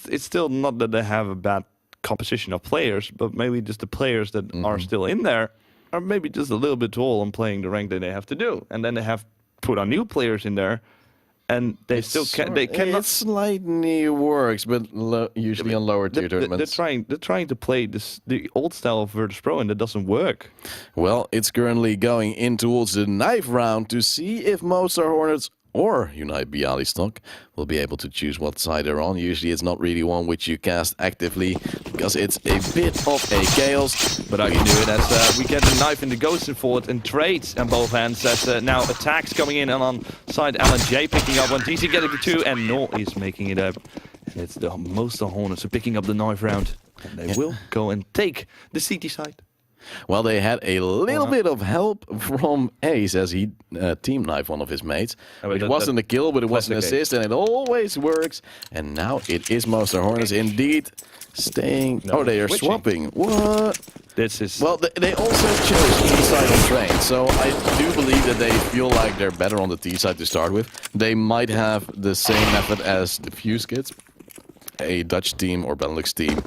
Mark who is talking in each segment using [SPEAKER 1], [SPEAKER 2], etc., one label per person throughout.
[SPEAKER 1] it's still not that they have a bad composition of players, but maybe just the players that are still in there are maybe just a little bit too old on playing the rank that they have to do, and then they have put on new players in there, and they cannot.
[SPEAKER 2] It slightly works, but usually on lower tier tournaments.
[SPEAKER 1] They're trying to play the old style of Virtus Pro, and it doesn't work.
[SPEAKER 2] Well, it's currently going in towards the knife round to see if Mostar Hornets or Unite Bialystok will be able to choose what side they're on. Usually it's not really one which you cast actively because it's a bit of a chaos.
[SPEAKER 1] But I can do it as we get the knife in the ghosting forward and trades on both hands as now attacks coming in, and on side LNJ picking up one, TC getting the 2, and Nor is making it up. And it's the Mostar Hornets are picking up the knife round, and they will go and take the CT side.
[SPEAKER 2] Well, they had a little bit of help from Ace as he team knifed one of his mates. Which wasn't a kill, but it was an assist, and it always works. And now it is Mostar Hornets indeed staying. No, oh, they are swapping. What?
[SPEAKER 1] This is.
[SPEAKER 2] Well, they also chose T side on train, so I do believe that they feel like they're better on the T side to start with. They might have the same method as the Fuse Kids, a Dutch team or Benelux team.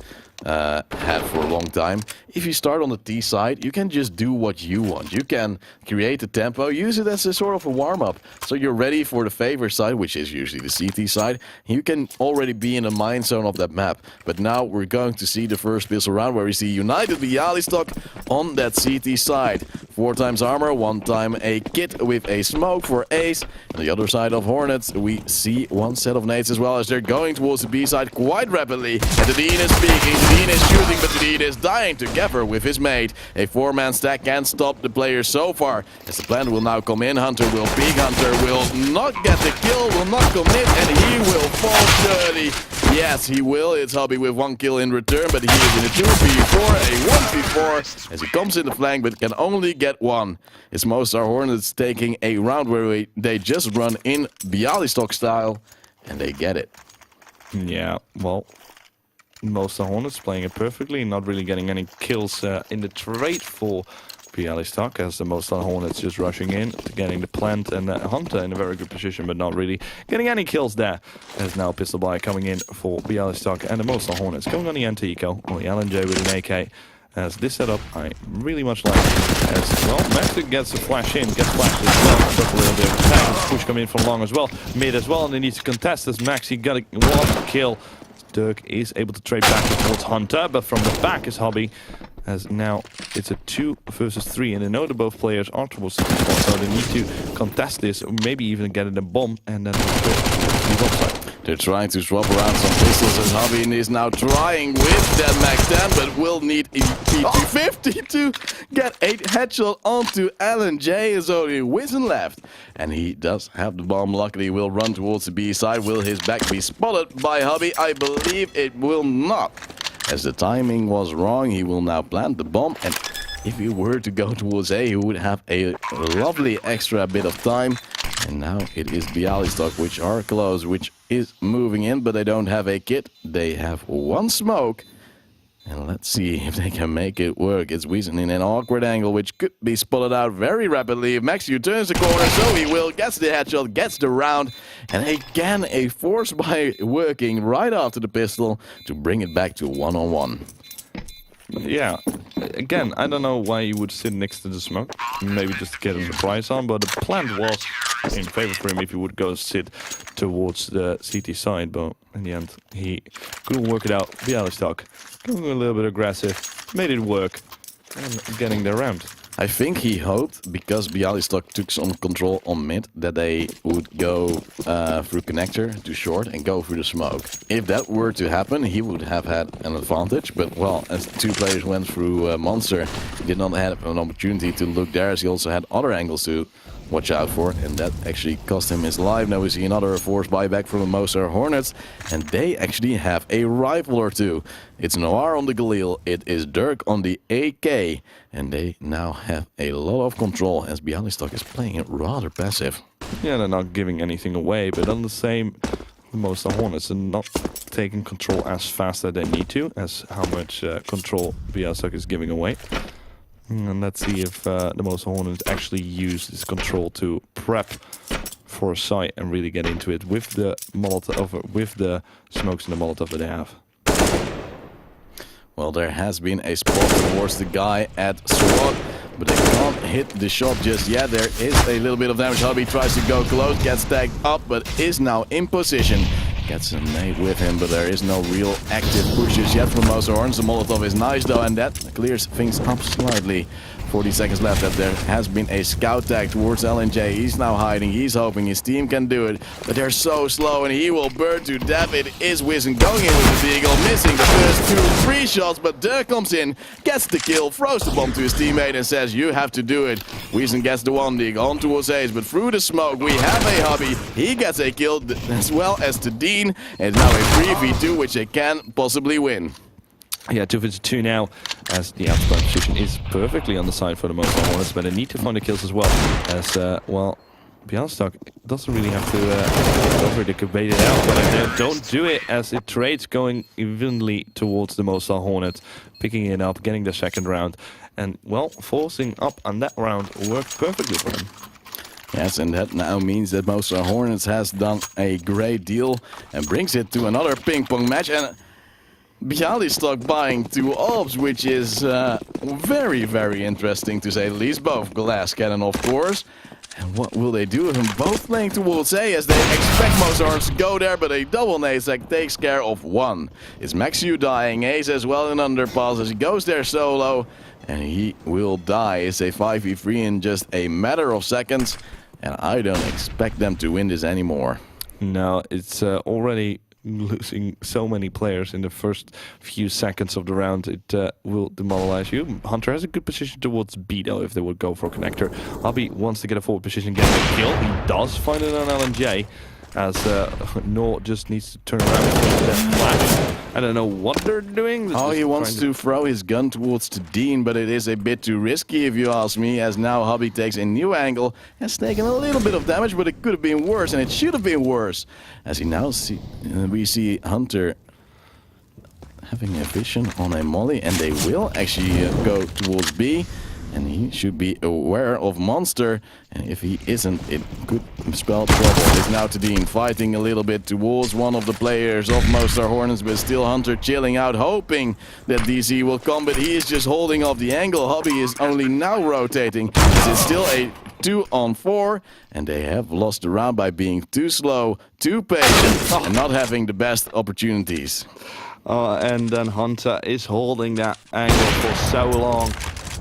[SPEAKER 2] Had for a long time. If you start on the T side, you can just do what you want. You can create a tempo, use it as a sort of a warm-up. So you're ready for the favor side, which is usually the CT side. You can already be in the mind zone of that map. But now we're going to see the first pistol round where we see United Bialystok on that CT side. 4 times armor, 1 time a kit with a smoke for Ace. On the other side of Hornets, we see 1 set of nades as well as they're going towards the B side quite rapidly. And the Dean is speaking. Dean is shooting, but Dean is dying together with his mate. A 4-man stack can't stop the players so far. As the plant will now come in, Hunter will peek. Hunter will not get the kill, will not commit, and he will fall dirty. Yes, he will. It's Hobby with 1 kill in return, but he is in a 2v4, a 1v4, as he comes in the flank, but can only get 1. It's Mostar Hornets taking a round where they just run in Bialystok style, and they get it.
[SPEAKER 1] Yeah, well, Mostar Hornets playing it perfectly, not really getting any kills in the trade for Bialystok, as the Mostar Hornets just rushing in, getting the plant and Hunter in a very good position, but not really getting any kills there. As now Pistol Buy coming in for Bialystok, and the Mostar Hornets going on the anti-eco, or the LNJ with an AK. As this setup I really much like, as well, Maxi gets a flash in, gets flashed as well, does a little bit of attack, push coming in from long as well, mid as well, and they need to contest as Maxi got a 1 kill. Dirk is able to trade back towards Hunter, but from the back is Hobby, as now it's a 2 versus 3, and they know that both players are towards the spot, so they need to contest this, or maybe even get it a bomb, and then leave offside.
[SPEAKER 2] They're trying to swap around some pistols, as Hobby is now trying with that Max 10, but will need a P250 to get a headshot onto LNJ. Is only Wizen left, and he does have the bomb. Luckily, will run towards the B side. Will his back be spotted by Hobby? I believe it will not. As the timing was wrong, he will now plant the bomb, and if he were to go towards A, he would have a lovely extra bit of time. And now it is Bialystok which are close, which is moving in, but they don't have a kit. They have 1 smoke. And let's see if they can make it work. It's Wiesen in an awkward angle, which could be spotted out very rapidly. If Maxiu turns the corner, so he will, gets the headshot, gets the round. And again, a force by working right after the pistol to bring it back to 1-on-1.
[SPEAKER 1] Yeah, again, I don't know why you would sit next to the smoke. Maybe just to get a surprise on, but the plant was in favor for him if he would go sit towards the CT side, but in the end, he couldn't work it out. Bialystok going a little bit aggressive, made it work, and getting the round.
[SPEAKER 2] I think he hoped, because Bialystok took some control on mid, that they would go through connector to short and go through the smoke. If that were to happen, he would have had an advantage, but well, as 2 players went through Monster, he did not have an opportunity to look there, as he also had other angles to watch out for, and that actually cost him his life. Now we see another force buyback from the Mostar Hornets, and they actually have a rifle or 2. It's Noir on the Galil, it is Dirk on the AK, and they now have a lot of control as Bialystok is playing it rather passive.
[SPEAKER 1] Yeah, they're not giving anything away, but on the same, Mostar Hornets are not taking control as fast as they need to, as how much control Bialystok is giving away. And let's see if the Mostar Hornets actually use this control to prep for a site and really get into it with the Molotov, with the smokes and the Molotov that they have.
[SPEAKER 2] Well, there has been a spot towards the guy at SWAT, but they can't hit the shot just yet. There is a little bit of damage. Hubby tries to go close, gets tagged up, but is now in position. Gets a nade with him, but there is no real active pushes yet from Mostar Hornets. The Molotov is nice though, and that clears things up slightly. 40 seconds left. That there has been a scout tag towards LNJ. He's now hiding. He's hoping his team can do it, but they're so slow and he will burn to death. It is Wizen going in with the Deagle, missing the first 2-3 shots, but Dirk comes in, gets the kill, throws the bomb to his teammate and says, you have to do it. Wizen gets the 1 dig on towards Ace, but through the smoke we have a Hubby. He gets a kill as well as the Dean, and now a 3v2 which they can possibly win.
[SPEAKER 1] Yeah, 2v2 now, as the outside position is perfectly on the side for the Mostar Hornets, but they need to find the kills as well, as, well, Bialystok doesn't really have to go for it, they could bait it out, but they don't do it, as it trades going evenly towards the Mostar Hornets, picking it up, getting the second round, and, well, forcing up on that round worked perfectly for them.
[SPEAKER 2] Yes, and that now means that Mostar Hornets has done a great deal and brings it to another ping-pong match, and Bialystok buying 2 orbs, which is very, very interesting to say the least. Both glass cannon, of course. And what will they do with them? Both playing towards A, as they expect Mostar Hornets to go there, but a double nade that takes care of 1. It's Maxiu dying, Ace as well in underpass as he goes there solo, and he will die. It's a 5v3 in just a matter of seconds, and I don't expect them to win this anymore.
[SPEAKER 1] No, it's already losing so many players in the first few seconds of the round. It will demoralize you. Hunter has a good position towards B though, if they would go for a connector. Hubby wants to get a forward position, get a kill. He does find it on LNJ, as Nor just needs to turn around and that flash. I don't know what they're doing.
[SPEAKER 2] Oh, he wants to throw his gun towards the Dean, but it is a bit too risky if you ask me, as now Hubby takes a new angle, has taken a little bit of damage, but it could have been worse, and it should have been worse. As he now we see Hunter having a vision on a molly, and they will actually go towards B. And he should be aware of Monster, and if he isn't, it could spell trouble. It's now Tadine fighting a little bit towards one of the players of Mostar Hornets, but still Hunter chilling out, hoping that DC will come, but he is just holding off the angle. Hubby is only now rotating. It's still a 2-on-4, and they have lost the round by being too slow, too patient, and not having the best opportunities.
[SPEAKER 1] And then Hunter is holding that angle for so long.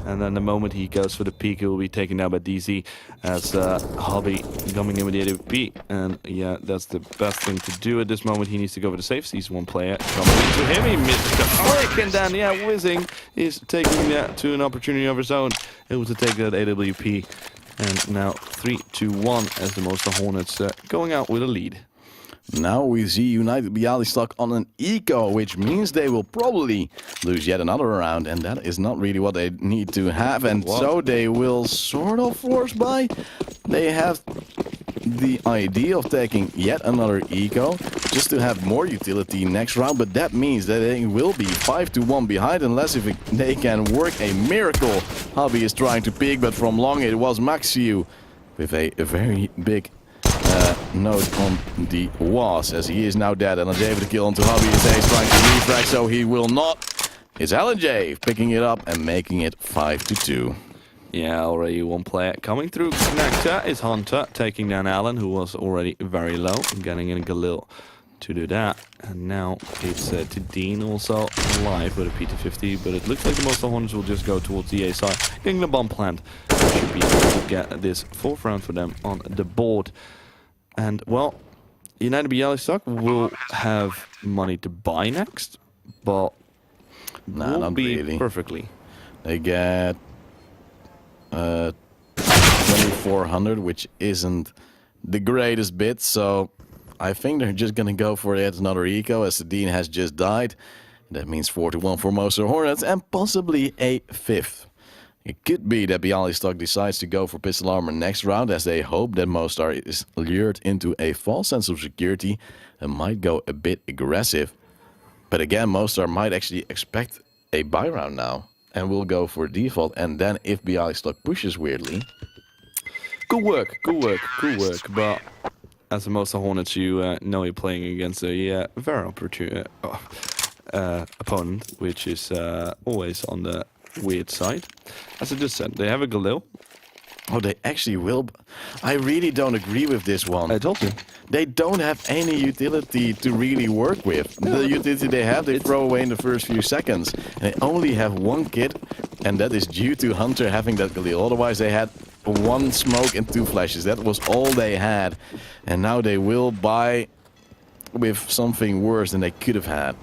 [SPEAKER 1] And then the moment he goes for the peak, he will be taken down by DZ, as Hubby coming in with the AWP. And yeah, that's the best thing to do at this moment. He needs to go for the safe. He's one player coming into him. He misses the flick, and then yeah, Wizzing is taking that to an opportunity of his own, able to take that AWP. And now 3-2-1 as the Mostar Hornets going out with a lead.
[SPEAKER 2] Now we see United Bialystok on an eco, which means they will probably lose yet another round, and that is not really what they need to have, and so they will sort of force by. They have the idea of taking yet another eco, just to have more utility next round, but that means that they will be 5-1 behind, unless if they can work a miracle. Hubby is trying to peek, but from long it was Maxiu with a very big note on the was, as he is now dead, and LNJ with the kill onto Hubby. Is trying to refrag, so he will not. It's LNJ picking it up and making it 5-2.
[SPEAKER 1] Yeah, already one player coming through. Connector is Hunter, taking down Alan, who was already very low, and getting in Galil to do that. And now it's to Dean, also alive with a P250, but it looks like the Mostar Hornets will just go towards the A side, getting the bomb plant. Should be able to get this 4th round for them on the board. And, well, United Bialystok will have money to buy next, but
[SPEAKER 2] nah, not
[SPEAKER 1] be
[SPEAKER 2] really.
[SPEAKER 1] Perfectly.
[SPEAKER 2] They get 2400, which isn't the greatest bit, so I think they're just gonna go for yet another eco, as the Dean has just died. That means 4-1 for Mostar Hornets, and possibly a 5th. It could be that Bialystok decides to go for pistol armor next round, as they hope that Mostar is lured into a false sense of security and might go a bit aggressive. But again, Mostar might actually expect a buy round now and will go for default, and then if Bialystok pushes weirdly...
[SPEAKER 1] Good work, good work, good work. But as the Mostar Hornets, you know you're playing against a very opportune opponent, which is always on the weird side. As I just said, they have a Galil.
[SPEAKER 2] Oh, they actually will. I really don't agree with this one.
[SPEAKER 1] I told you.
[SPEAKER 2] They don't have any utility to really work with. The utility they have, they throw away in the first few seconds. And they only have one kit, and that is due to Hunter having that Galil. Otherwise, they had one smoke and 2 flashes. That was all they had. And now they will buy with something worse than they could have had.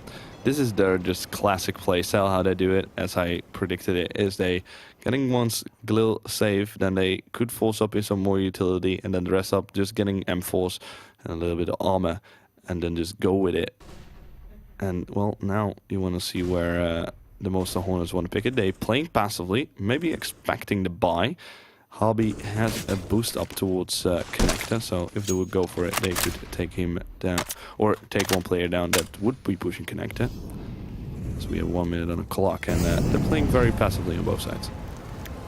[SPEAKER 1] This is their just classic playstyle. How they do it, as I predicted it, is they getting once Galil save, then they could force up in some more utility, and then the rest up just getting M4s and a little bit of armor, and then just go with it. And well, now you want to see where the Mostar Hornets want to pick it. They playing passively, maybe expecting the buy. Hobby has a boost up towards Connector, so if they would go for it, they could take him down, or take one player down that would be pushing Connector. So we have 1 minute on the clock, and they're playing very passively on both sides.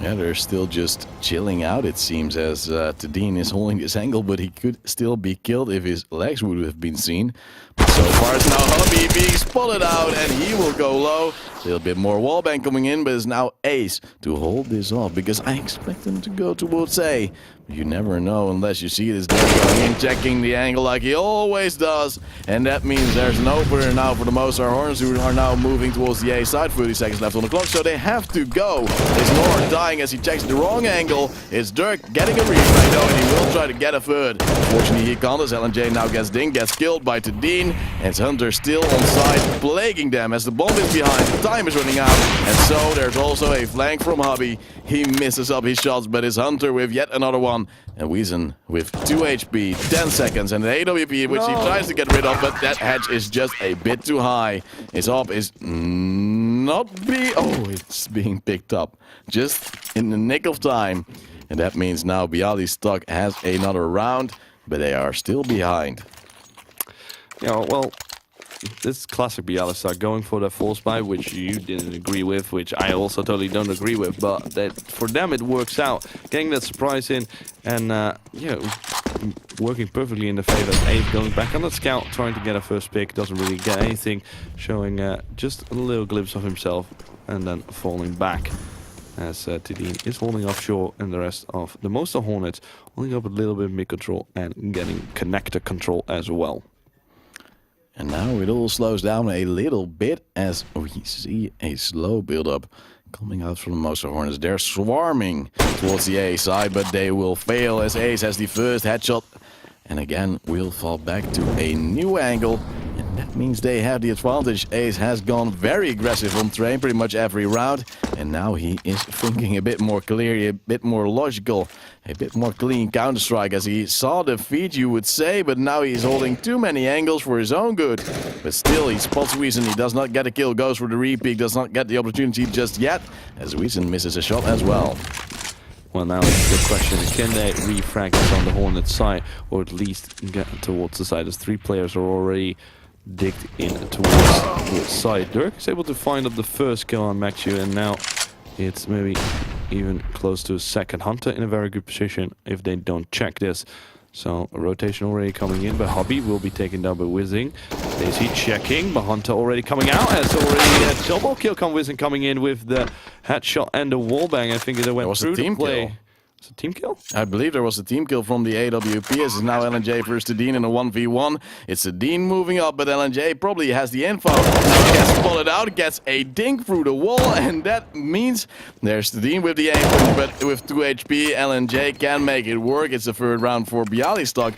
[SPEAKER 2] Yeah, they're still just chilling out, it seems, as Tadine is holding this angle, but he could still be killed if his legs would have been seen. But so far it's now Hobby being spotted out, and he will go low. A little bit more wallbang coming in, but it's now Ace to hold this off, because I expect him to go towards A. You never know unless you see this guy going in, checking the angle like he always does. And that means there's an opener now for the Mostar Hornets, who are now moving towards the A side. 30 seconds left on the clock, so they have to go. It's Nord dying as he checks the wrong angle. It's Dirk getting a refrag though, and he will try to get a third. Fortunately, he can't, as LNJ now gets dinged, gets killed by Tadine. And it's Hunter still on side, plaguing them as the bomb is behind. The time is running out, and so there's also a flank from Hobby. He misses up his shots, but it's Hunter with yet another one. And Weezen with 2 HP, 10 seconds, and an AWP, which he tries to get rid of, but that hedge is just a bit too high. His op is not it's being picked up just in the nick of time. And that means now Bialystok has another round, but they are still behind.
[SPEAKER 1] Yeah, well, this is classic Bialystok, going for the false buy, which you didn't agree with, which I also totally don't agree with, but that for them it works out. Getting that surprise in, and yeah, working perfectly in the favor of Abe, going back on the scout, trying to get a first pick, doesn't really get anything, showing just a little glimpse of himself, and then falling back. As Tadine is holding offshore, and the rest of the Mostar Hornets holding up a little bit of mid control and getting connector control as well.
[SPEAKER 2] And now it all slows down a little bit as we see a slow build-up coming out from the Mostar Hornets. They're swarming towards the A side, but they will fail as Ace has the first headshot. And again, we'll fall back to a new angle. And that means they have the advantage. Ace has gone very aggressive on train pretty much every round. And now he is thinking a bit more clearly, a bit more logical, a bit more clean Counter-Strike, as he saw the feed, you would say, but now he's holding too many angles for his own good. But still, he spots Weezen. He does not get a kill, goes for the repeat, does not get the opportunity just yet, as Weezen misses a shot as well.
[SPEAKER 1] Well, now it's the question, can they refrag this on the Hornet side, or at least get towards the side, as 3 players are already digged in towards the side. Dirk is able to find up the first kill on Maxu, and now it's maybe even close to a second. Hunter in a very good position if they don't check this. So a rotation already coming in, but Hobby will be taken down by Whizzing. Daisy checking, but Hunter already coming out. As already a double kill come Whizzing coming in with the headshot and the wallbang. I think they went through the play.
[SPEAKER 2] Kill.
[SPEAKER 1] Was it a team kill?
[SPEAKER 2] I believe there was a team kill from the AWP, as it's now LNJ versus Tadine in a 1v1. It's Tadine moving up, but LNJ probably has the info. Now he gets spotted out, gets a dink through the wall, and that means there's Tadine with the aim, but with 2 HP, LNJ can make it work. It's the third round for Bialystok.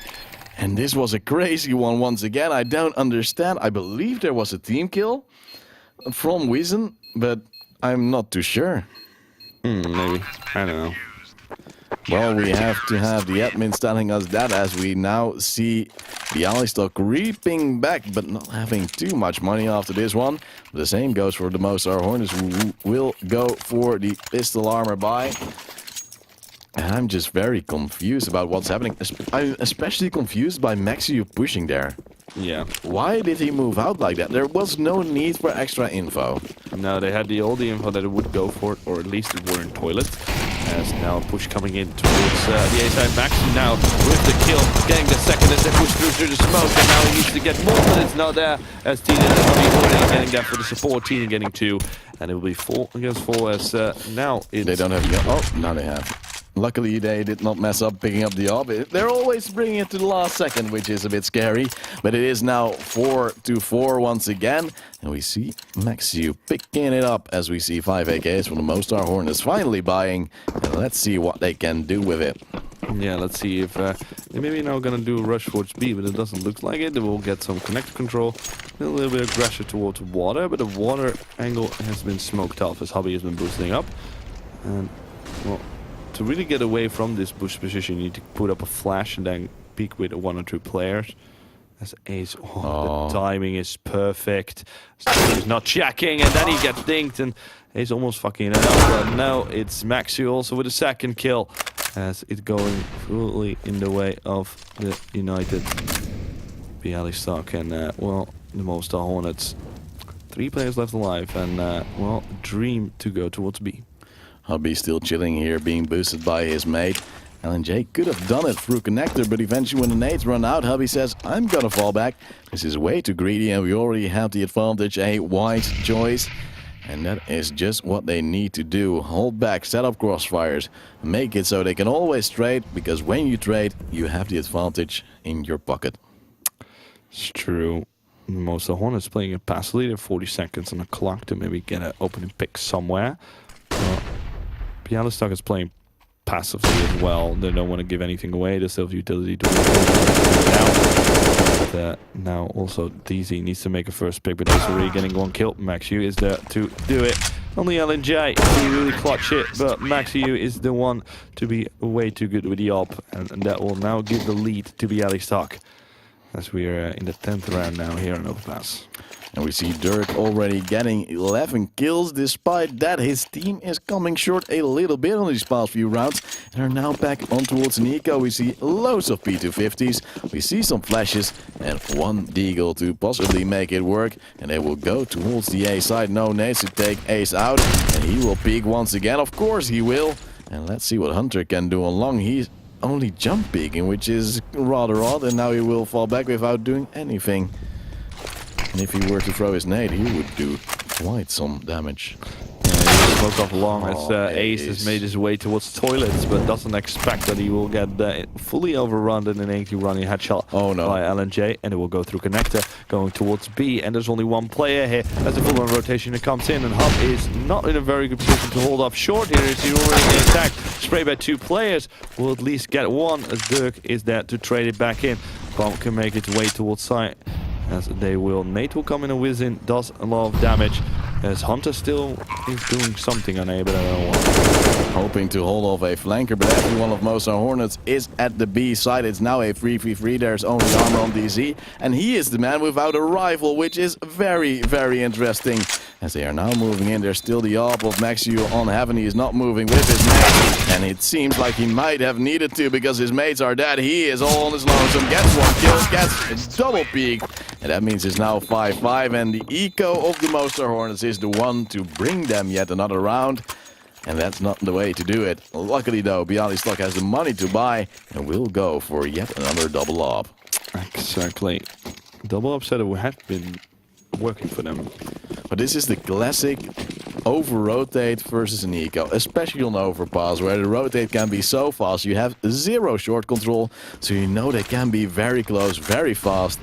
[SPEAKER 2] And this was a crazy one once again. I don't understand. I believe there was a team kill from Weezen, but I'm not too sure.
[SPEAKER 1] Maybe. I don't know.
[SPEAKER 2] Well, we have to have the admins telling us that, as we now see Bialystok creeping back, but not having too much money after this one. The same goes for the Mostar Hornets, who will go for the pistol armor buy. And I'm just very confused about what's happening. I'm especially confused by Maxi pushing there.
[SPEAKER 1] Yeah.
[SPEAKER 2] Why did he move out like that? There was no need for extra info.
[SPEAKER 1] No, they had all the info that it would go for it, or at least it were in toilet. As now a push coming in towards the A side. Maxi now with the kill, getting the second as they push through the smoke, and now he needs to get more, but it's not there. As Teen and Hubby already getting that for the support. Teen getting 2, and it will be 4 against 4 as now it's...
[SPEAKER 2] They don't have the... Oh, now they have. Luckily, they did not mess up picking up the op. They're always bringing it to the last second, which is a bit scary. But it is now 4-4 once again. And we see Maxiu picking it up as we see 5 AKs from the Mostar Hornets finally buying. And let's see what they can do with it.
[SPEAKER 1] Yeah, let's see if they're maybe now gonna do a rush towards B, but it doesn't look like it. They will get some connect control, a little bit of aggression towards water, but the water angle has been smoked off as Hubby has been boosting up. And, well, to really get away from this bush position, you need to put up a flash and then peek with 1 or 2 players. As Ace, the timing is perfect. He's not checking, and then he gets dinked, and Ace almost fucking it up. But now it's Maxi also with a second kill, as it's going fully in the way of the United Bialystok, and well, the Mostar Hornets. 3 players left alive, and well, dream to go towards B.
[SPEAKER 2] Hubby still chilling here, being boosted by his mate. LNJ could have done it through connector, but eventually when the nades run out, Hubby says, I'm gonna fall back. This is way too greedy, and we already have the advantage. A wise choice. And that is just what they need to do. Hold back, set up crossfires, make it so they can always trade, because when you trade, you have the advantage in your pocket.
[SPEAKER 1] It's true. Most of the Hornets playing a pass leader, 40 seconds on the clock to maybe get an opening pick somewhere. Bialystok is playing passively as well. They don't want to give anything away. They still have utility to now. Now also DZ needs to make a first pick, but he's already getting 1 kill. Maxiu is there to do it. Only LNJ he really clutch it, but Maxiu is the one to be way too good with the op, and that will now give the lead to Bialystok. As we are in the 10th round now here on Overpass.
[SPEAKER 2] And we see Dirk already getting 11 kills. Despite that, his team is coming short a little bit on these past few rounds. And are now back on towards Nico. We see loads of P250s. We see some flashes and 1 deagle to possibly make it work. And they will go towards the A side. No nades to take Ace out. And he will peek once again. Of course he will. And let's see what Hunter can do on long. He's only jump peeking, which is rather odd. And now he will fall back without doing anything. And if he were to throw his nade, he would do quite some damage.
[SPEAKER 1] Yeah, he smoked off long as Ace has made his way towards toilets, but doesn't expect that he will get fully overrun in an 80 running headshot by LNJ, and it will go through connector, going towards B, and there's only 1 player here as the full-on rotation comes in, and Hub is not in a very good position to hold off short here. Is he already getting attacked? Sprayed by 2 players, will at least get 1 as Dirk is there to trade it back in. Bomb can make its way towards side. As they will. Nate will come in and whiz in, does a lot of damage. As Hunter still is doing something on A, but I don't know what.
[SPEAKER 2] Hoping to hold off a flanker, but every one of Mostar Hornets is at the B side. It's now a 3v3. There's only armor on DZ, and he is the man without a rifle, which is very, very interesting. As they are now moving in, there's still the AWP of Maxiu on Heaven. He is not moving with his mates, and it seems like he might have needed to because his mates are dead. He is all on his lonesome, gets 1 kill, gets a double peek, and that means it's now 5-5, and the eco of the Mostar Hornets is the one to bring them yet another round. And that's not the way to do it. Luckily though, Bialystok has the money to buy and will go for yet another double op.
[SPEAKER 1] Exactly. Double upset had been working for them.
[SPEAKER 2] But this is the classic over-rotate versus an eco, especially on overpass, where the rotate can be so fast. You have 0 short control, so you know they can be very close, very fast.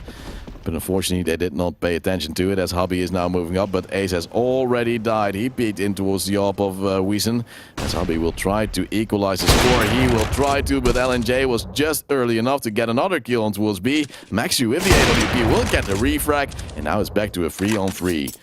[SPEAKER 2] But unfortunately, they did not pay attention to it, as Hubby is now moving up. But Ace has already died. He peeked in towards the AWP of Wiesen, as Hubby will try to equalize the score. He will try to, but LNJ was just early enough to get another kill on towards B. Maxiu with the AWP will get the refrag, and now it's back to a 3-on-3.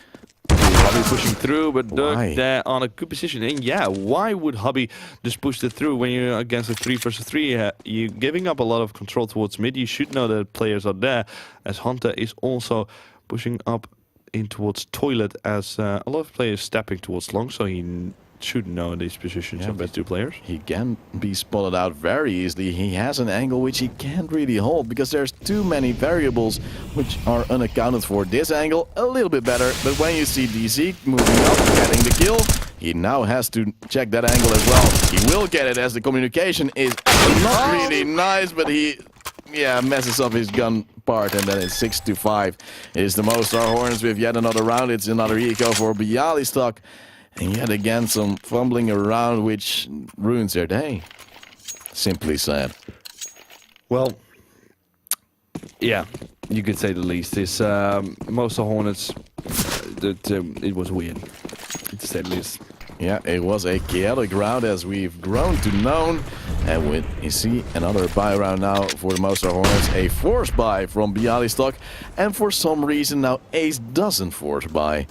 [SPEAKER 1] Hubby pushing through, but Dirk there on a good position. And yeah, why would Hubby just push it through when you're against a 3 versus 3? You're giving up a lot of control towards mid. You should know that players are there, as Hunter is also pushing up in towards toilet, as a lot of players stepping towards long, so he should know these positions of best 2 players.
[SPEAKER 2] He can be spotted out very easily. He has an angle which he can't really hold because there's too many variables which are unaccounted for. This angle a little bit better, but when you see DZ moving up, getting the kill, He now has to check that angle as well. He will get it as the communication is not really nice, but he messes up his gun part, and then it's 6-5. It is the Mostar Hornets with yet another round. It's another eco for Bialystok. And yet again some fumbling around which ruins their day. Simply said.
[SPEAKER 1] Well, yeah, you could say the least. This Mostar Hornets, it was weird, to say the least.
[SPEAKER 2] Yeah, it was a chaotic round as we've grown to known. And with, you see, another buy round now for the Mostar Hornets. A force buy from Bialystok. And for some reason now Ace doesn't force buy.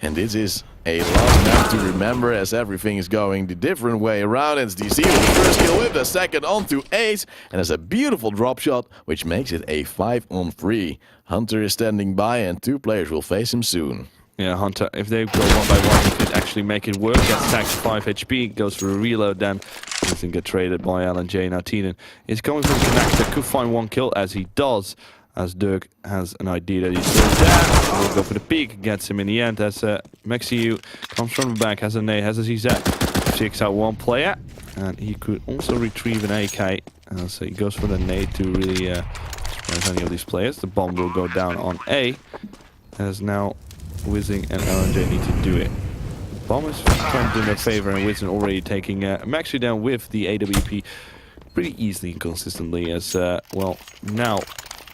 [SPEAKER 2] And this is a last map to remember as everything is going the different way around. It's DC with the first kill with the second onto Ace. And it's a beautiful drop shot, which makes it a 5-on-3. Hunter is standing by and 2 players will face him soon.
[SPEAKER 1] Yeah, Hunter, if they go one by one, he could actually make it work. Gets tagged to 5 HP, goes for a reload, then doesn't get traded by LNJ. Now Teenan is coming from connector, could find 1 kill as he does. As Dirk has an idea that he's still there. We'll go for the peek, gets him in the end as Maxiu comes from the back, has a nade, has a ZZ. 6 out 1 player, and he could also retrieve an AK. So he goes for the nade to really surprise any of these players. The bomb will go down on A, as now Wizzing and LNJ need to do it. Bomb is trying to do their favor, and Wizzing already taking Maxiu down with the AWP pretty easily and consistently. As well, now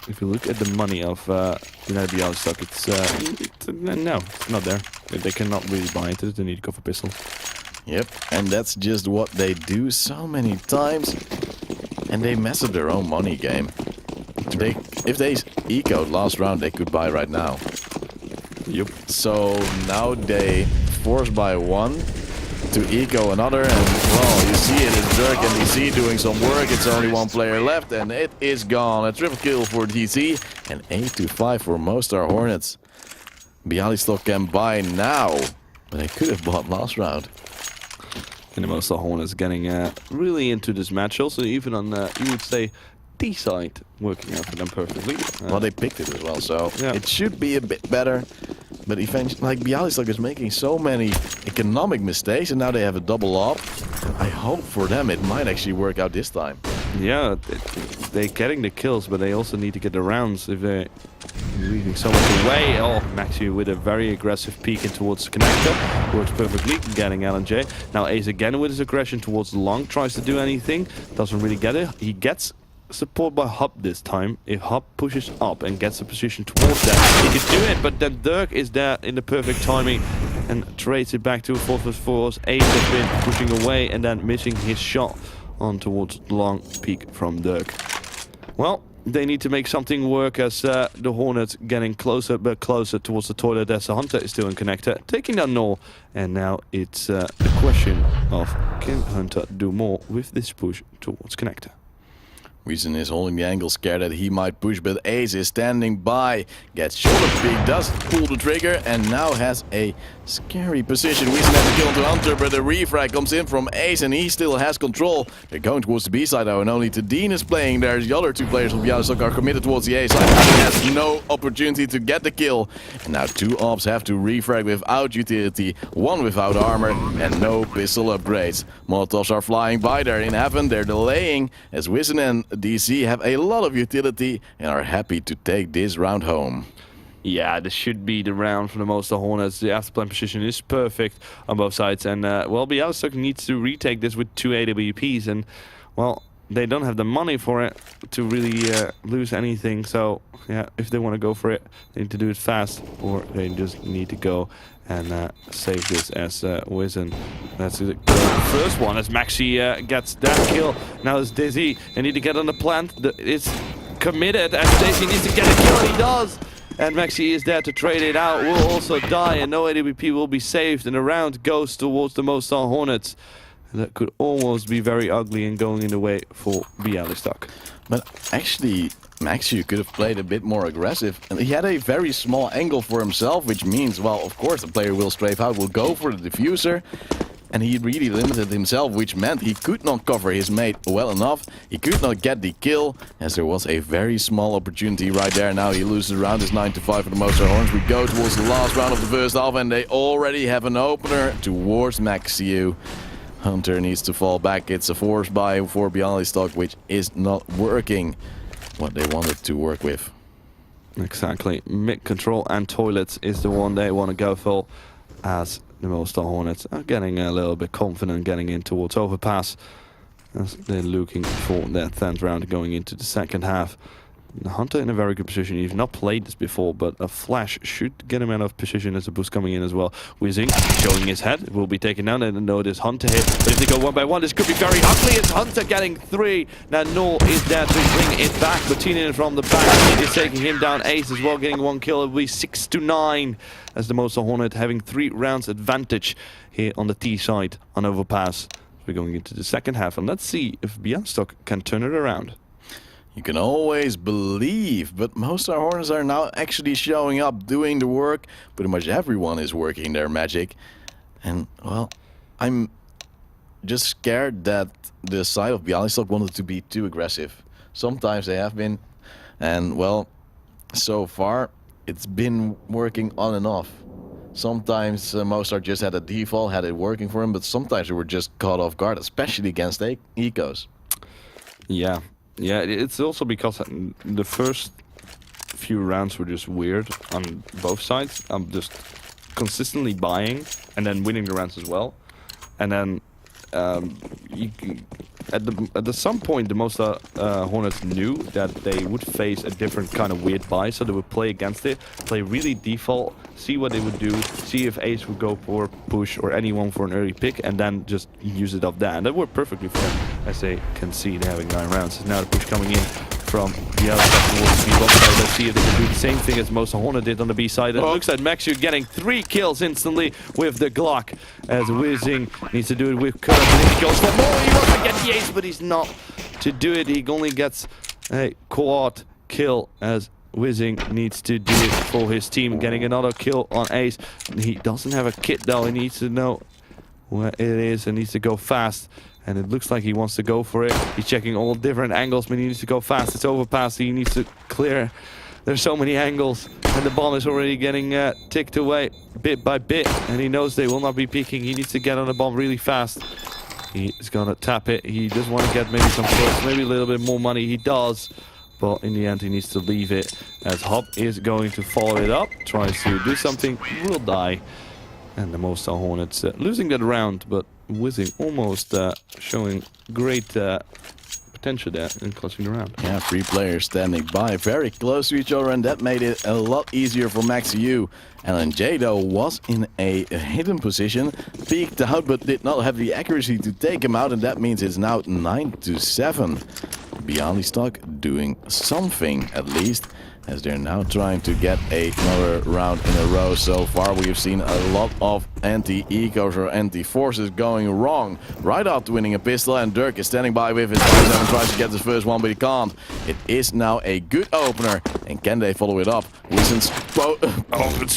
[SPEAKER 1] if you look at the money of United Bialystok, it's no, it's not there. They cannot really buy into it. They need to go for pistol.
[SPEAKER 2] Yep, and that's just what they do so many times, and they mess up their own money game. If they ecoed last round, they could buy right now.
[SPEAKER 1] Yep.
[SPEAKER 2] So now they force buy 1 to eco another, and well, you see it is Dirk and DC doing some work. It's only 1 player left, and it is gone. A triple kill for DC, and 8-5 for Mostar Hornets. Bialystok can buy now, but they could have bought last round.
[SPEAKER 1] And the Mostar Hornets getting really into this match. Also, even on you would say D side, working out for them perfectly.
[SPEAKER 2] Well, they picked it as well, so
[SPEAKER 1] yeah.
[SPEAKER 2] It should be a bit better. But eventually, like Bialystok is making so many economic mistakes, and now they have a double up. I hope for them it might actually work out this time.
[SPEAKER 1] Yeah, they're getting the kills, but they also need to get the rounds if they're leaving so much away. Oh, Maxi with a very aggressive peek in towards the connector. Works perfectly, getting LNJ. Now Ace again with his aggression towards the long, tries to do anything. Doesn't really get it. He gets support by Hub this time. If Hub pushes up and gets a position towards that, he can do it, but then Dirk is there in the perfect timing and trades it back to a 4-4. Ace has been pushing away and then missing his shot on towards the long peak from Dirk. Well, they need to make something work as the Hornets getting closer but closer towards the toilet as the Hunter is still in connector, taking down Null, and now it's the question of can Hunter do more with this push towards connector.
[SPEAKER 2] Reason is holding the angle, scared that he might push, but Ace is standing by. Gets shoulder peek, does pull the trigger, and now has a scary position. Reason has to kill into Hunter, but the refrag comes in from Ace, and he still has control. They're going towards the B side though, and only Tadine is playing there. The other 2 players from Bialystok are committed towards the A side. He has no opportunity to get the kill. And now 2 ops have to refrag without utility, 1 without armor, and no pistol upgrades. Molotovs are flying by there in heaven. They're delaying as Wizen and DC have a lot of utility and are happy to take this round home.
[SPEAKER 1] Yeah, this should be the round for the Mostar Hornets. The afterplan position is perfect on both sides, and well, Bialystok needs to retake this with 2 AWPs, and well, they don't have the money for it to really lose anything. So yeah, if they want to go for it, they need to do it fast, or they just need to go and save this as Wizen. That's the first one as Maxi gets that kill. Now it's Dizzy. They need to get on the plant. It's committed as Daisy needs to get a kill. He does. And Maxi is there to trade it out. Will also die, and no AWP will be saved. And the round goes towards the Mostar Hornets. That could almost be very ugly and going in the way for Bialystok.
[SPEAKER 2] But actually, Maxi could have played a bit more aggressive. And he had a very small angle for himself, which means, well, of course, the player will strafe out, will go for the diffuser. and he really limited himself, which meant he could not cover his mate well enough. He could not get the kill, as there was a very small opportunity right there. Now he loses the round. It's 9-5 for the Mostar Hornets. We go towards the last round of the first half, and they already have an opener towards Maxiu. Hunter needs to fall back. It's a force buy for Bialystok, which is not working what they wanted to work with.
[SPEAKER 1] Exactly. Mid control and toilets is the one they want to go for, as the Mostar Hornets are getting a little bit confident getting in towards overpass, as they're looking for their 10th round going into the second half. Hunter in a very good position. He's not played this before, but a flash should get him out of position as a boost coming in as well. Whizzing, showing his head, will be taken down. And notice Hunter here. But if they go one by one, this could be very ugly. It's Hunter getting 3. Now Nor is there to bring it back. But Tinin from the back is taking him down. Ace as well, getting 1 kill. It'll be 6-9 as the Mostar Hornet having 3 rounds advantage here on the T side on overpass. We're going into the second half, and let's see if Bialystok can turn it around.
[SPEAKER 2] You can always believe, but Mostar Hornets are now actually showing up, doing the work. Pretty much everyone is working their magic. And, well, I'm just scared that the side of Bialystok wanted to be too aggressive. Sometimes they have been, and, well, so far it's been working on and off. Sometimes Mostar just had a default, had it working for him, but sometimes they were just caught off guard, especially against ecos.
[SPEAKER 1] Yeah. Yeah, it's also because the first few rounds were just weird on both sides. I'm just consistently buying and then winning the rounds as well. And then at some point, the Mostar Hornets knew that they would face a different kind of weird buy, so they would play against it, play really default, see what they would do, see if Ace would go for push or anyone for an early pick, and then just use it off that. And that worked perfectly for them, as they can see they're having 9 rounds. Now the push coming in from the other side towards the B side. Let's see if they can do the same thing as Mostar Hornet did on the B side. It looks like Maxiu getting 3 kills instantly with the Glock, as Whizzing needs to do it with Curve. And he goes for more. He wants to get the ace, but he's not to do it. He only gets a quad kill, as Whizzing needs to do it for his team, getting another kill on Ace. He doesn't have a kit though. He needs to know where it is and needs to go fast. And it looks like he wants to go for it. He's checking all different angles, but he needs to go fast. It's overpass. He needs to clear. There's so many angles, and the bomb is already getting ticked away bit by bit. And he knows they will not be peeking. He needs to get on the bomb really fast. He is gonna tap it. He does want to get maybe some kills, maybe a little bit more money. He does, but in the end he needs to leave it, as Hop is going to follow it up, tries to do something, will die. And the Mostar Hornets losing that round, but Whizzing almost showing great potential there in clutching the round.
[SPEAKER 2] Yeah, 3 players standing by, very close to each other, and that made it a lot easier for Maxiu. LNJ though was in a hidden position, peeked out but did not have the accuracy to take him out, and that means it's now 9-7. Bialystok doing something at least, as they're now trying to get another round in a row. So far we have seen a lot of anti-ecos or anti-forces going wrong right after winning a pistol, and Dirk is standing by with his 5-7, tries to get the first one, but he can't. It is now a good opener, and can they follow it up? Listens,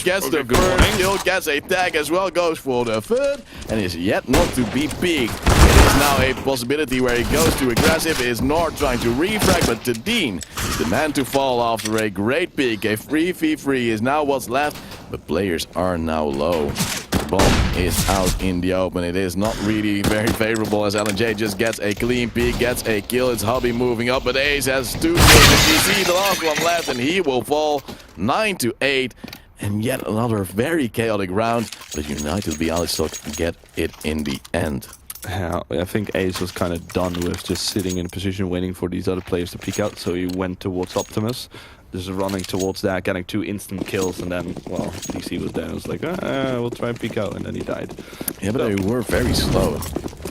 [SPEAKER 2] gets the first kill, gets a tag as well, goes for the third, and is yet not to be peaked. It is now a possibility where he goes too aggressive. Is Nord trying to refrag, but Tadine is the man to fall after a great peak. A 3v3 is now what's left, but players are now low. The bomb is out in the open. It is not really very favorable, as LNJ just gets a clean peek, gets a kill. It's Hobby moving up, but Ace has 2 kills. And you see the last one left, and he will fall 9-8. And yet another very chaotic round, but United Bialystok get it in the end.
[SPEAKER 1] Yeah, I think Ace was kind of done with just sitting in a position waiting for these other players to peek out, so he went towards Optimus, just running towards that, getting 2 instant kills, and then, well, DC was there. I was like, we'll try and peek out, and then he died.
[SPEAKER 2] Yeah, but they were very slow.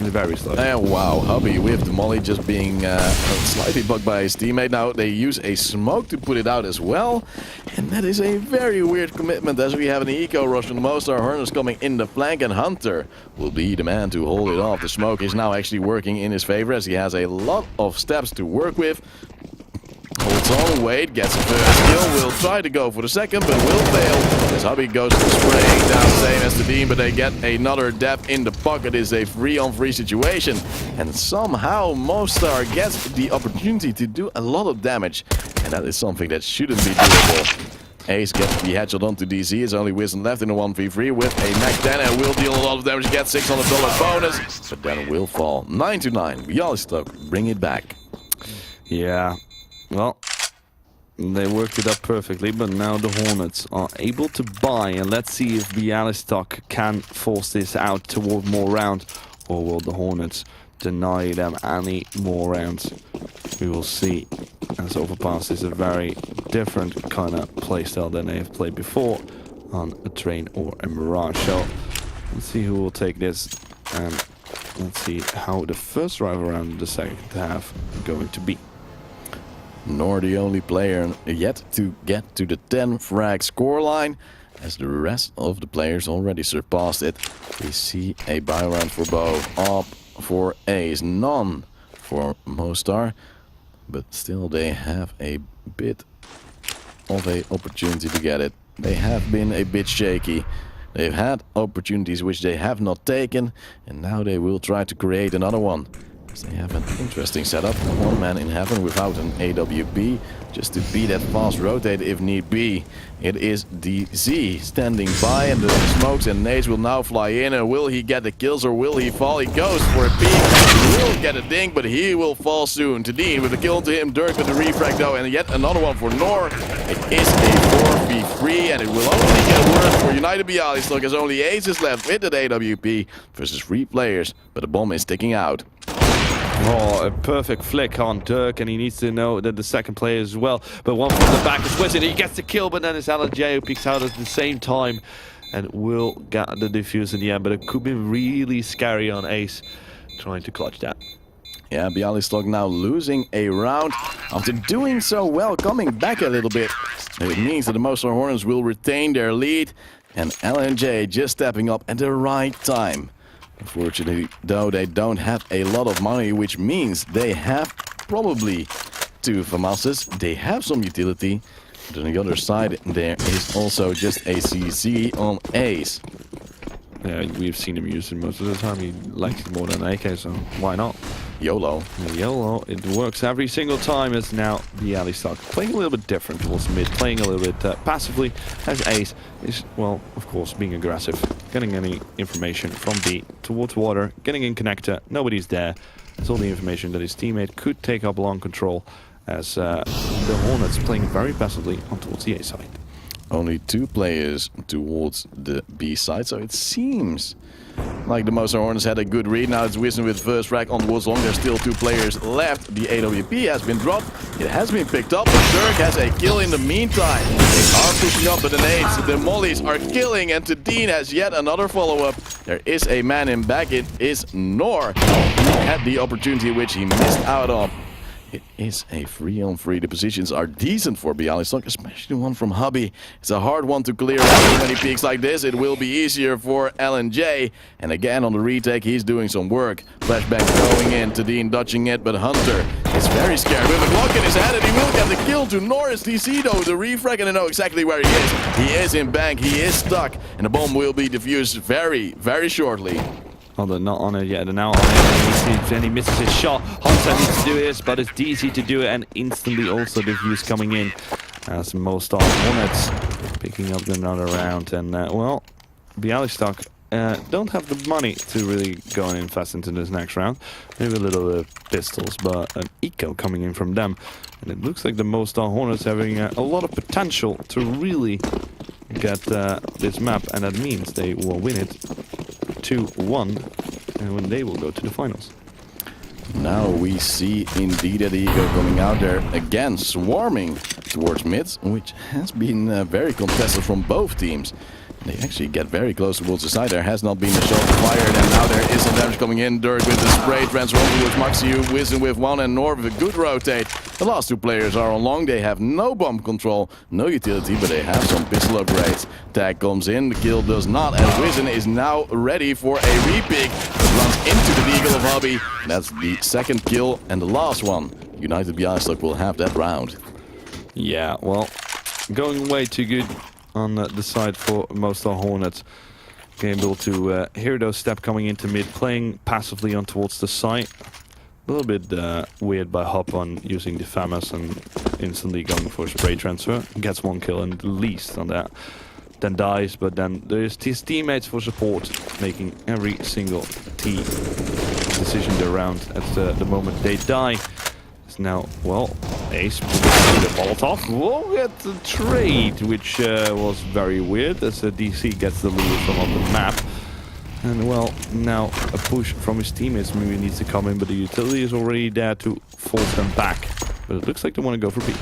[SPEAKER 1] Very slow.
[SPEAKER 2] And wow, Hubby with the molly just being slightly bugged by his teammate. Now they use a smoke to put it out as well, and that is a very weird commitment, as we have an eco rush from the Mostar Hornets coming in the flank, and Hunter will be the man to hold it off. The smoke is now actually working in his favor, as he has a lot of steps to work with. Holds its own weight, gets the first kill, will try to go for the second, but will fail. As Hubby goes spraying down, same as the Dean, but they get another dab in the pocket. Is a 3-on-3 situation. And somehow Mostar gets the opportunity to do a lot of damage. And that is something that shouldn't be doable. Ace gets the headshot onto DC. It's only Wizen left in a 1v3 with a Mac 10 and will deal a lot of damage. Get $600 bonus, but then will fall. 9-9. Bialystok bring it back.
[SPEAKER 1] Yeah, well, they worked it up perfectly, but now the Hornets are able to buy, and let's see if Bialystok can force this out toward more rounds, or will the Hornets deny them any more rounds? We will see, as Overpass is a very different kind of playstyle than they have played before on a Train or a Mirage. So let's see who will take this, and let's see how the first drive around the second half going to be.
[SPEAKER 2] Nor the only player yet to get to the 10 frag scoreline, as the rest of the players already surpassed it. We see a buy round for Bo, up for Ace, none for Mostar, but still they have a bit of an opportunity to get it. They have been a bit shaky. They've had opportunities which they have not taken, and now they will try to create another one. They have an interesting setup. One man in heaven without an AWP, just to be that fast rotate if need be. It is DZ standing by, and the smokes and nades will now fly in. And will he get the kills or will he fall? He goes for a peek. He will get a ding, but he will fall soon. Tadine with the kill to him. Dirk with the refrag though, and yet another one for Nor. It is a 4v3, and it will only get worse for United Bialystok as only Aces left with that AWP versus 3 players. But the bomb is sticking out.
[SPEAKER 1] Oh, a perfect flick on Dirk, and he needs to know that the second player as well. But one from the back is Wizard. He gets the kill, but then it's LNJ who peeks out at the same time and will get the defuse in the end. But it could be really scary on Ace trying to clutch that.
[SPEAKER 2] Yeah, Bialystok now losing a round after doing so well, coming back a little bit. It means that the Mostar Hornets will retain their lead, and LNJ just stepping up at the right time. Unfortunately, though, they don't have a lot of money, which means they have probably 2 FAMASs. They have some utility, but on the other side, there is also just a CC on Ace.
[SPEAKER 1] Yeah, we've seen him use it most of the time. He likes it more than AK, so why not?
[SPEAKER 2] YOLO.
[SPEAKER 1] YOLO, it works every single time. As now Bialystok playing a little bit different towards mid, playing a little bit passively, as Ace is, well, of course, being aggressive, getting any information from B towards water, getting in connector, nobody's there. That's all the information that his teammate could take up long control, as the Hornets playing very passively on towards the A side.
[SPEAKER 2] Only 2 players towards the B side, so it seems like the Mostar Hornets had a good read. Now it's Wizen with first frag on Woods Long. There's still 2 players left. The AWP has been dropped. It has been picked up, but Dirk has a kill in the meantime. They are pushing up, but the nades, the mollies are killing, and Tadine has yet another follow-up. There is a man in back. It is Nor. He had the opportunity which he missed out on. It is a 3-on-3. The positions are decent for Bialystok, especially the one from Hubby. It's a hard one to clear after many peaks like this. It will be easier for LNJ. And again on the retake, he's doing some work. Flashbang going in, Tadine dodging it, but Hunter is very scared. With a Glock in his hand, and he will get the kill to Norris DC though. The refrag, and I know exactly where he is. He is in bank, he is stuck, and the bomb will be defused very, very shortly.
[SPEAKER 1] Oh, they're not on it yet. They're now on it. And he misses his shot. Hunter needs to do this, but it's DC to do it, and instantly also defuse coming in as Mostar Hornets picking up another round. And well, Bialystok don't have the money to really go and invest into this next round. Maybe a little pistols, but an eco coming in from them. And it looks like the Mostar Hornets having a lot of potential to really get this map, and that means they will win it 2-1, and when they will go to the finals.
[SPEAKER 2] Now we see indeed an Ego coming out there again, swarming towards mid, which has been very contested from both teams. They actually get very close towards the side. There has not been a shot fired, and now there is some damage coming in. Dirk with the spray, transfer towards Maxiu, Wizen with 1, and Nor with a good rotate. The last 2 players are on long. They have no bomb control, no utility, but they have some pistol upgrades. Tag comes in, the kill does not, and Wizen is now ready for a repick. Runs into the Eagle of Hobby. That's the second kill and the last one. United Bialystok will have that round.
[SPEAKER 1] Yeah, well, going way too good on the side for Mostar Hornets. Being able to hear those steps coming into mid, playing passively on towards the side. A little bit weird by Hop on using the FAMAS and instantly going for a spray transfer. Gets 1 kill and least on that. Then dies, but then there's his teammates for support, making every single T decision around at the moment they die. It's now, well, Ace the Molotov will get the trade, which was very weird as DC gets the lead from on the map. And well, now a push from his teammates maybe needs to come in, but the utility is already there to force them back. But it looks like they want to go for B.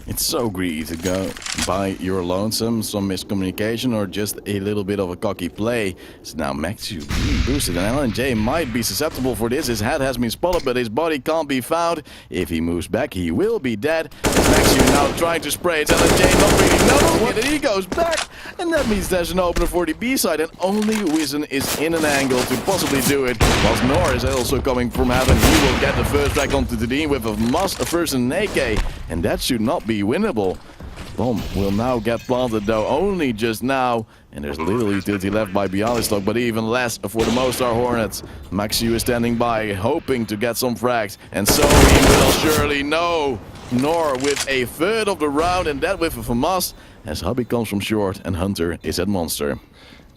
[SPEAKER 2] It's so greedy to go by your lonesome, some miscommunication or just a little bit of a cocky play. So now Maxu being boosted and LNJ might be susceptible for this. His head has been spotted but his body can't be found. If he moves back he will be dead. Maxu now trying to spray. It's LNJ not really noticing it and he goes back. And that means there's an opener for the B side and only Wizen is in an angle to possibly do it. Whilst Nor is also coming from heaven. He will get the first track onto the team with a Mostar versus an AK. And that should not be winnable. Bomb will now get planted though only just now. And there's little utility left by Bialystok, but even less for the Mostar Hornets. Maxu is standing by, hoping to get some frags. And so he will surely know. Nor with a third of the round, and that with a FAMAS, as Hobby comes from short and Hunter is at Monster.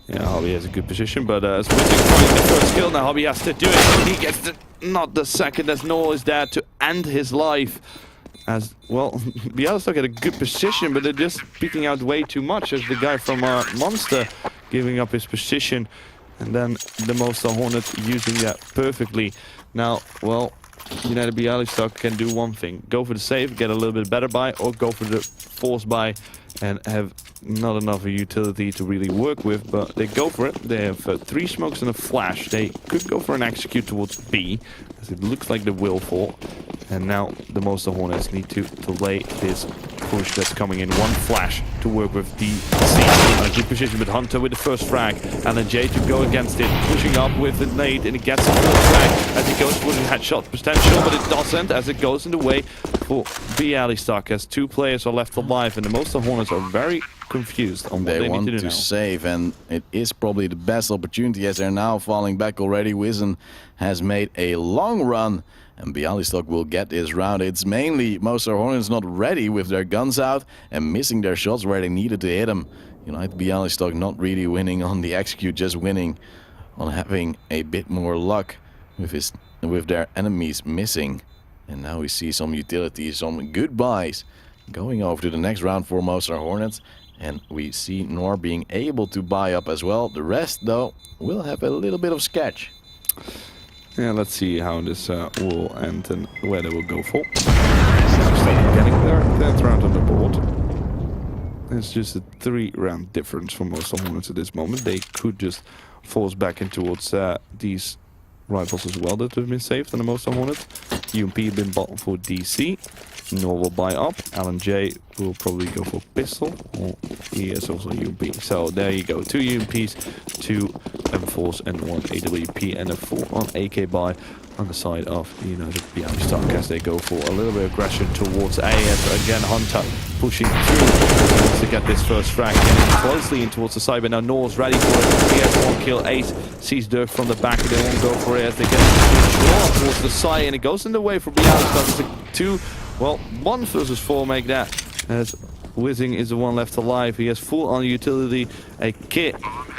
[SPEAKER 1] Yeah, Hobby has a good position, but as Wizen finds the first kill, now Hobby has to do it. He gets not the second, as Nor is there to end his life. As, well, Bialystok had a good position, but they're just peeking out way too much as the guy from Monster giving up his position. And then the Mostar Hornets using that perfectly. Now, well, United Bialystok can do one thing. Go for the save, get a little bit better buy, or go for the force buy and have not enough utility to really work with, but they go for it. They have 3 smokes and a flash. They could go for an execute towards B, as it looks like they will fall. And now the Mostar Hornets need to lay this push that's coming in. 1 flash to work with DC. A good position with Hunter with the first frag. And then Jay to go against it. Pushing up with the nade and it gets a full frag as it goes for the headshot potential. But it doesn't as it goes in the way for Bialystok as 2 players are left alive. And the Mostar Hornets are very confused on what they
[SPEAKER 2] want
[SPEAKER 1] need to do now.
[SPEAKER 2] Save, and it is probably the best opportunity as they're now falling back already. Wizen has made a long run. And Bialystok will get this round. It's mainly Mostar Hornets not ready with their guns out and missing their shots where they needed to hit them. United Bialystok not really winning on the execute, just winning on having a bit more luck with their enemies missing. And now we see some utility, some good buys going over to the next round for Mostar Hornets. And we see Nor being able to buy up as well. The rest, though, will have a little bit of sketch.
[SPEAKER 1] Yeah, let's see how this will end and where they will go for. Getting their 10th round on the board. It's just a 3-round difference for Mostar Hornets at this moment. They could just force back in towards these rifles as well that have been saved on the Mostar Hornets. UMP have been bought for DC. Nor will buy up. LNJ will probably go for pistol. Or he has also UMP. So there you go. 2 UMPs, 2 M4s and 1 AWP and a full-on AK buy on the side of United Bialystok as they go for a little bit of aggression towards A. And again, Hunter pushing through. Wants to get this first frag getting closely in towards the side, but now Nor's ready for it. He has 1 kill. Ace sees Dirk from the back. They won't go for it as they get short towards the side, and it goes in the way for Bialystok. It's a 1 versus 4 make that, as Wizen is the one left alive. He has full-on utility, a kit,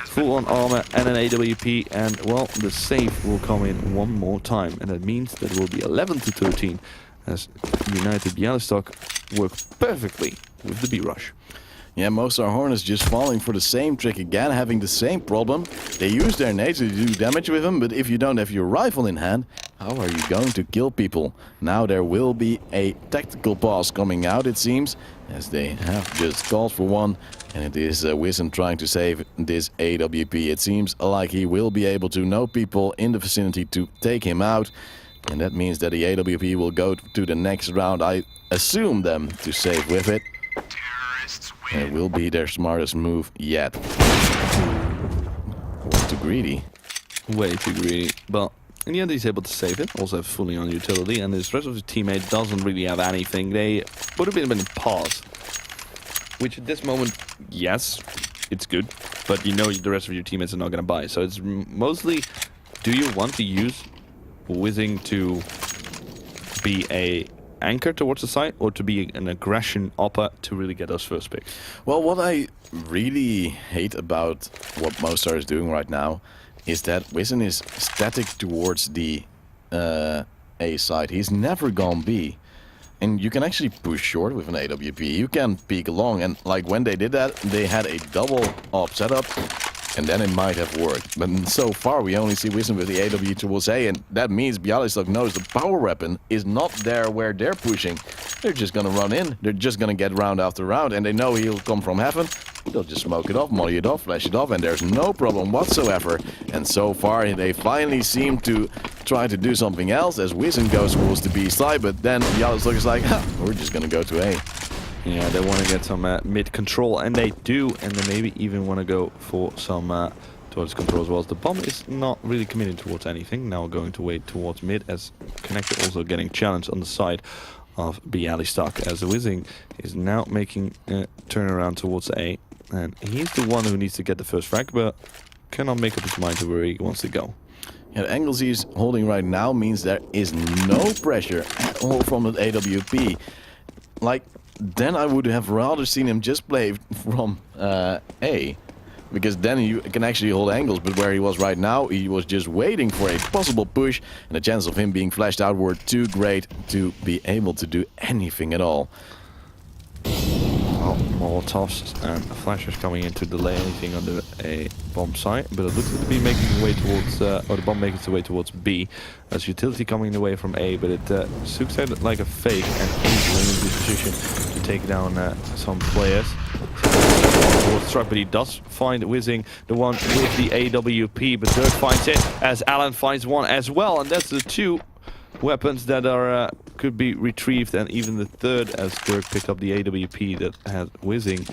[SPEAKER 1] full-on armor, and an AWP, and, well, the save will come in one more time, and that means that it will be 11-13, as United Bialystok work perfectly with the B-rush.
[SPEAKER 2] Yeah, Mostar Hornets just falling for the same trick again, having the same problem. They use their nades to do damage with them, but if you don't have your rifle in hand, how are you going to kill people? Now there will be a tactical pause coming out, it seems, as they have just called for one. And it is Wizen trying to save this AWP. It seems like he will be able to know people in the vicinity to take him out. And that means that the AWP will go to the next round. I assume them to save with it. And it will be their smartest move yet. Way too greedy.
[SPEAKER 1] Way too greedy, but in the end, he's able to save it, also fully on utility, and his rest of his teammate doesn't really have anything. They would have been in pause, which at this moment, yes, it's good, but you know the rest of your teammates are not going to buy. So it's mostly, do you want to use Whizzing to be a anchor towards the site, or to be an aggression upper to really get those first picks?
[SPEAKER 2] Well, what I really hate about what Mostar is doing right now is that Wizen is static towards the A side. He's never gone B. And you can actually push short with an AWP. You can peek along, and like when they did that, they had a double op setup, and then it might have worked. But so far, we only see Wizen with the AW towards A, and that means Bialystok knows the power weapon is not there where they're pushing. They're just gonna run in. They're just gonna get round after round, and they know he'll come from heaven. They'll just smoke it off, molly it off, flash it off, and there's no problem whatsoever. And so far, they finally seem to try to do something else as Wizen goes towards the B side, but then Bialystok is like, we're just gonna go to A.
[SPEAKER 1] Yeah, they want to get some mid control, and they do, and they maybe even want to go for some towards control as well. The bomb is not really committing towards anything. Now going to wait towards mid, as Connector also getting challenged on the side of Bialystok, as the Whizzing is now making a turnaround towards A, and he's the one who needs to get the first frag, but cannot make up his mind to where he wants to go.
[SPEAKER 2] Yeah, the angles he's holding right now means there is no pressure at all from the AWP. Like, then I would have rather seen him just play from A, because then you can actually hold angles. But where he was right now, he was just waiting for a possible push, and the chance of him being flashed out were too great to be able to do anything at all.
[SPEAKER 1] Well, Molotovs and flashes coming in to delay anything under a bomb site, but it looks to be making its way towards, or the bomb making its way towards B. As utility coming away from A, but it suits out like a fake, and A's in this position to take down some players. Struck, but he does find Whizzing, the one with the AWP, but Dirk finds it as Alan finds one as well, and that's the two weapons that are could be retrieved, and even the third, as Dirk picked up the AWP that has Whizzing,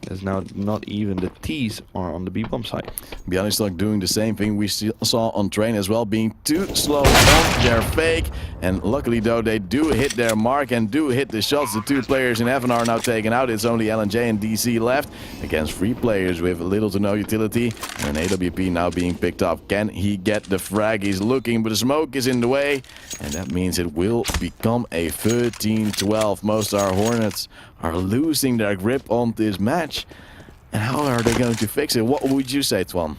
[SPEAKER 1] as now not even the T's are on the B bomb side.
[SPEAKER 2] Bialystok doing the same thing we saw on train as well, being too slow on their fake, and luckily though they do hit their mark and do hit the shots. The two players in heaven are now taken out. It's only LNJ and DC left against 3 players with little to no utility, and an AWP now being picked up. Can he get the frag? He's looking, but the smoke is in the way, and that means it will become a 13-12. Mostar Hornets are losing their grip on this match. And how are they going to fix it? What would you say, Twan?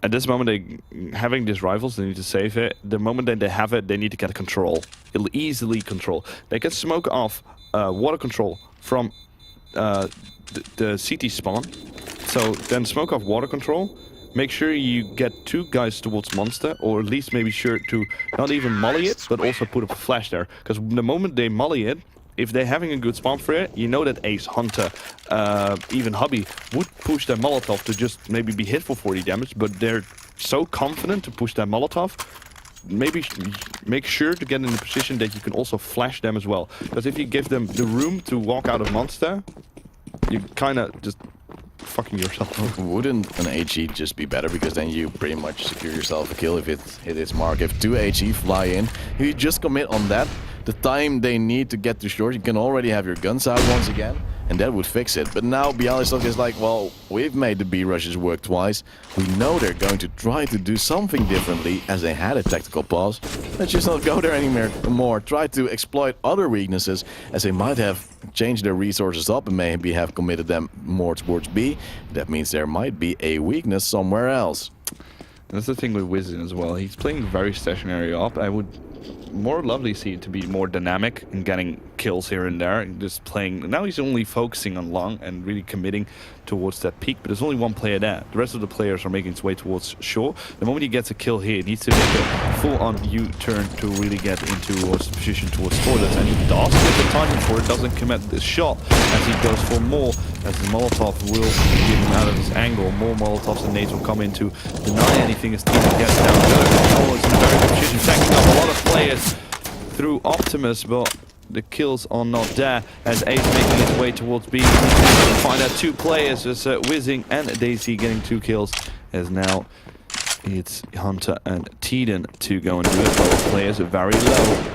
[SPEAKER 1] At this moment, they having these rifles, they need to save it. The moment that they have it, they need to get control. It'll easily control. They can smoke off water control from the CT spawn. So then smoke off water control. Make sure you get 2 guys towards Monster, or at least maybe sure to not even molly it, but also put up a flash there. Because the moment they molly it, if they're having a good spawn for it, you know that Ace, Hunter, even Hubby would push their Molotov to just maybe be hit for 40 damage, but they're so confident to push their Molotov, maybe make sure to get in a position that you can also flash them as well. Because if you give them the room to walk out of Monster, you kind of just fucking yourself.
[SPEAKER 2] Wouldn't an HE just be better, because then you pretty much secure yourself a kill if it hit its mark. If 2 HE fly in, you just commit on that. The time they need to get to short, you can already have your guns out once again, and that would fix it. But now Bialystok is like, well, we've made the B rushes work twice. We know they're going to try to do something differently, as they had a tactical pause. Let's just not go there anymore. Try to exploit other weaknesses, as they might have changed their resources up and maybe have committed them more towards B. That means there might be a weakness somewhere else.
[SPEAKER 1] That's the thing with Wizen as well. He's playing very stationary up. I would more lovely see it to be more dynamic and getting kills here and there, and just playing. Now he's only focusing on long and really committing towards that peak, but there's only one player there. The rest of the players are making its way towards shore. The moment he gets a kill here, he needs to make a full-on U-turn to really get into the position towards toilets, and he does get the timing for it, doesn't commit the shot as he goes for more, as the Molotov will get him out of his angle. More Molotovs and nades will come in to deny anything as team gets down. Oh, it's in a very good position, stacking up a lot of players through Optimus, but the kills are not there, as Ace making his way towards B. Find out 2 players, as Whizzing and Daisy getting 2 kills, as now it's Hunter and Teden to go and do it. Both players are very low,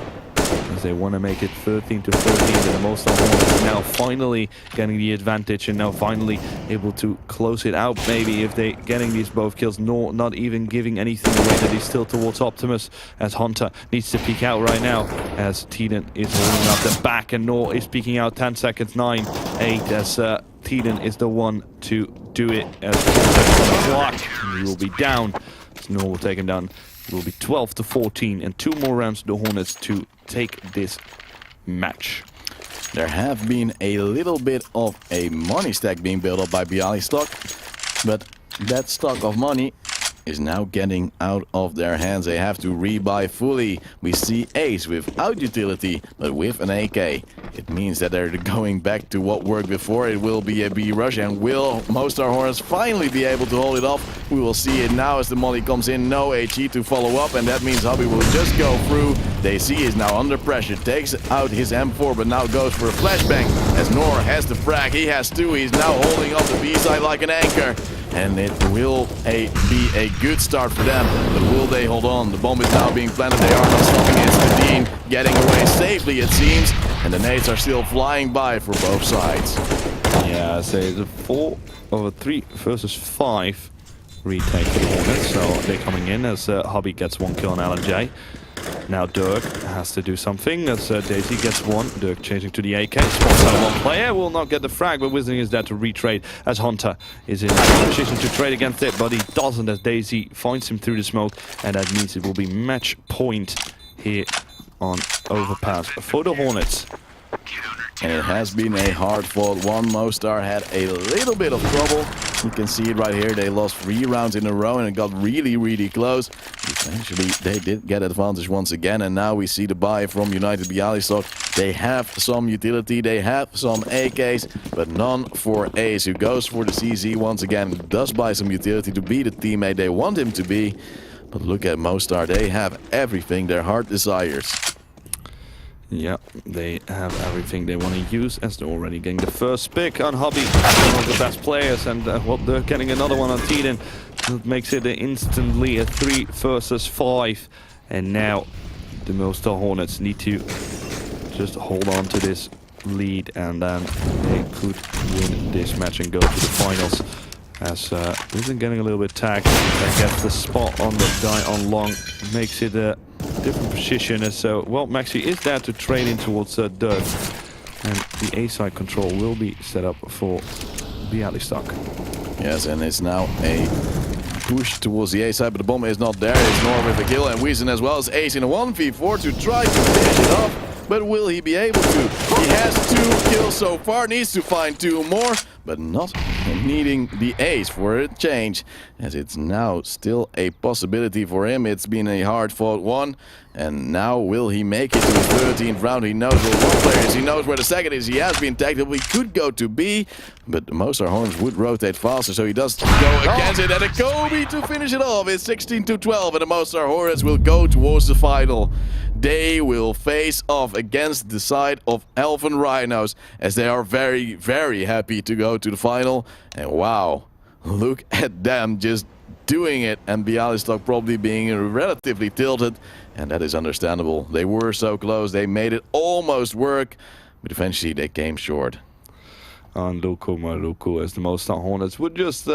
[SPEAKER 1] as they want to make it 13 to 13. And the Mostar Hornets now finally getting the advantage and now finally able to close it out. Maybe if they getting these both kills, nor not even giving anything away. That he's still towards Optimus, as Hunter needs to peek out right now, as Teden is holding up the back and Nor is peeking out. 10 seconds, 9, 8, as Teden is the one to do it, as 10 seconds on the clock. He will be down. Nor will take him down. It will be 12 to 14 and 2 more rounds to the Hornets to take this match.
[SPEAKER 2] There have been a little bit of a money stack being built up by Bialystok, but that stock of money is now getting out of their hands. They have to rebuy fully. We see Ace without utility, but with an AK. It means that they're going back to what worked before. It will be a B rush, and will Mostar Hornets finally be able to hold it off? We will see it now as the molly comes in. No HE to follow up, and that means Hobby will just go through. They see he's now under pressure, takes out his M4, but now goes for a flashbang as Nor has the frag. He has two. He's now holding up the B side like an anchor. And it will be a good start for them, but will they hold on? The bomb is now being planted. They are not stopping it. It's Dean getting away safely, it seems, and the nades are still flying by for both sides.
[SPEAKER 1] Yeah, I say the 4/3 versus 5 retake for the Hornets, so they're coming in as Hobby gets 1 kill on LNJ. Now Dirk has to do something as Daisy gets 1. Dirk changing to the AK. Spots out 1 player. Will not get the frag, but Wizarding is there to retrade as Hunter is in a position to trade against it, but he doesn't as Daisy finds him through the smoke, and that means it will be match point here on Overpass for the Hornets.
[SPEAKER 2] And it has been a hard-fought one. Mostar had a little bit of trouble. You can see it right here. They lost 3 rounds in a row and it got really, really close. Eventually, they did get advantage once again. And now we see the buy from United Bialystok. They have some utility. They have some AKs, but none for Ace, who goes for the CZ once again. Does buy some utility to be the teammate they want him to be. But look at Mostar. They have everything their heart desires.
[SPEAKER 1] Yeah, they have everything they want to use, as they're already getting the first pick on Hobby, one of the best players, and well, they're getting another one on Teden. That makes it instantly a 3 versus 5, and now the Mostar Hornets need to just hold on to this lead, and then they could win this match and go to the finals. As isn't getting a little bit tagged, that gets the spot on the guy on long, makes it a different position. As well, Maxi is there to trade in towards Dirk, and the A side control will be set up for Bialystok.
[SPEAKER 2] Yes, and it's now a push towards the A side, but the bomb is not there. It's Nor with the kill, and Wiesen as well as Ace in a 1v4 to try to finish it off. But will he be able to? He has 2 kills so far, needs to find 2 more, but not needing the ace for a change, as it's now still a possibility for him. It's been a hard-fought one, and now will he make it to the 13th round? He knows where 1 player is, he knows where the second is, he has been tagged. He could go to B, but the Mostar Hornets would rotate faster, so he does go against it, and a Kobe to finish it off. It's 16 to 12, and the Mostar Hornets will go towards the final. They will face off against the side of Elven Rhinos, as they are very, very happy to go to the final. And wow, look at them just doing it, and Bialystok probably being relatively tilted, and that is understandable. They were so close, they made it almost work, but eventually they came short.
[SPEAKER 1] And Luku, as the Mostar Hornets would just